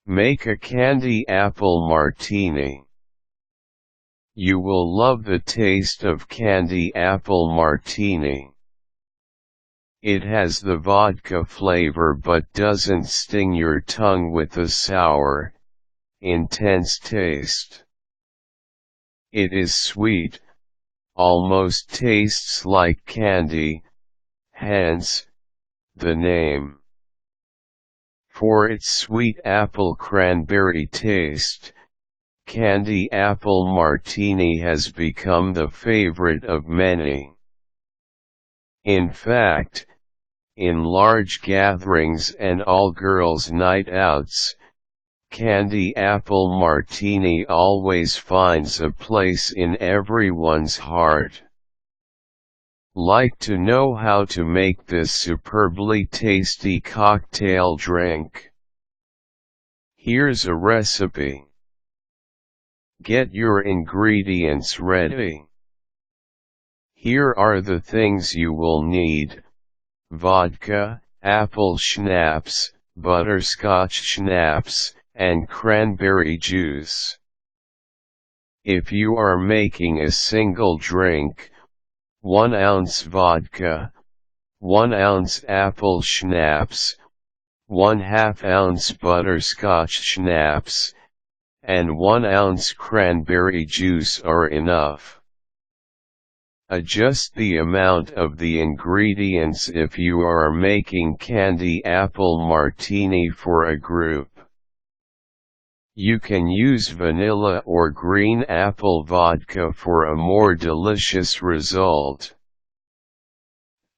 Make a candy apple martini. You will love the taste of candy apple martini. It has the vodka flavor but doesn't sting your tongue with a sour, intense taste. It is sweet, almost tastes like candy, hence the name. For its sweet apple-cranberry taste, candy apple martini has become the favorite of many. In fact, in large gatherings and all-girls night outs, candy apple martini always finds a place in everyone's heart. Like to know how to make this superbly tasty cocktail drink? Here's a recipe. Get your ingredients ready. Here are the things you will need: vodka, apple schnapps, butterscotch schnapps, and cranberry juice. If you are making a single drink, 1 ounce vodka, 1 ounce apple schnapps, 1/2 ounce butterscotch schnapps, and 1 ounce cranberry juice are enough. Adjust the amount of the ingredients if you are making candy apple martini for a group. You can use vanilla or green apple vodka for a more delicious result.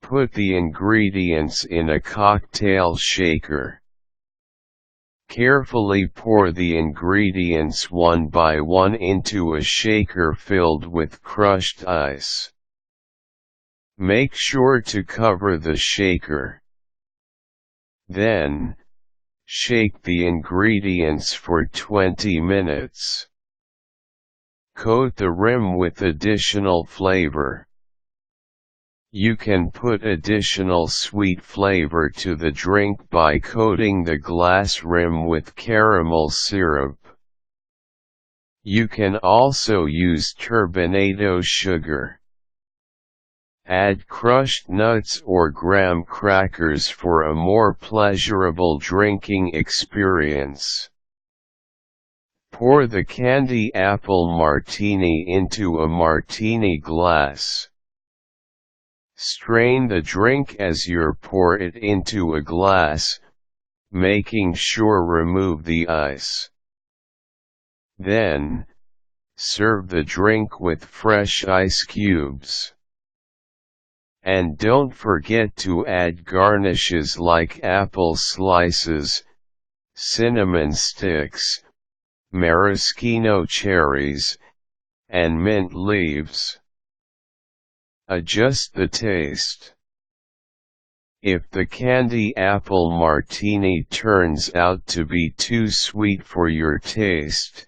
Put the ingredients in a cocktail shaker. Carefully pour the ingredients one by one into a shaker filled with crushed ice. Make sure to cover the shaker. Then, shake the ingredients for 20 minutes. Coat the rim with additional flavor. You can put additional sweet flavor to the drink by coating the glass rim with caramel syrup. You can also use turbinado sugar. Add crushed nuts or graham crackers for a more pleasurable drinking experience. Pour the candy apple martini into a martini glass. Strain the drink as you pour it into a glass, making sure remove the ice. Then, serve the drink with fresh ice cubes. And don't forget to add garnishes like apple slices, cinnamon sticks, maraschino cherries, and mint leaves. Adjust the taste. If the candy apple martini turns out to be too sweet for your taste,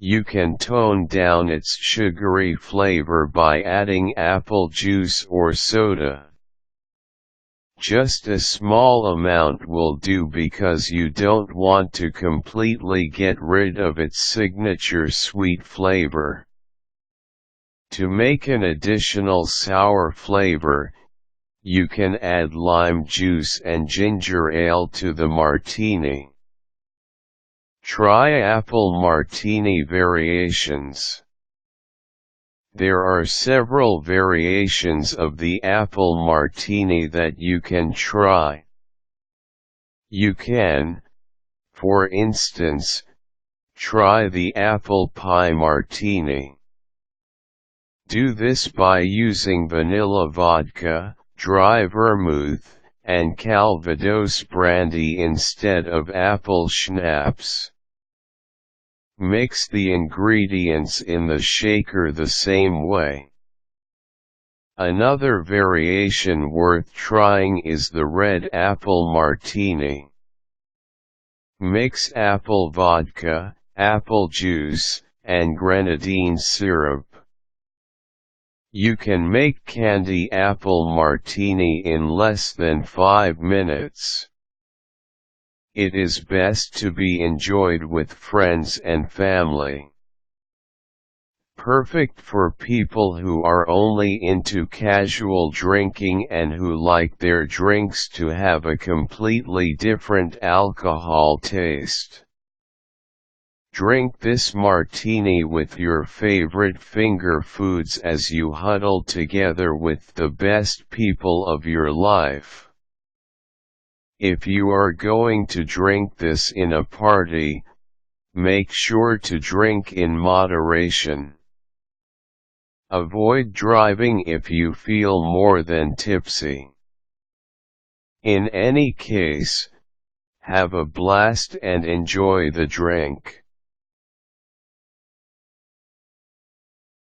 you can tone down its sugary flavor by adding apple juice or soda. Just a small amount will do because you don't want to completely get rid of its signature sweet flavor. To make an additional sour flavor, you can add lime juice and ginger ale to the martini. Try apple martini variations. There are several variations of the apple martini that you can try. You can, for instance, try the apple pie martini. Do this by using vanilla vodka, dry vermouth, and Calvados brandy instead of apple schnapps. Mix the ingredients in the shaker the same way. Another variation worth trying is the red apple martini. Mix apple vodka, apple juice, and grenadine syrup. You can make candy apple martini in less than 5 minutes. It is best to be enjoyed with friends and family. Perfect for people who are only into casual drinking and who like their drinks to have a completely different alcohol taste. Drink this martini with your favorite finger foods as you huddle together with the best people of your life. If you are going to drink this in a party, make sure to drink in moderation. Avoid driving if you feel more than tipsy. In any case, have a blast and enjoy the drink.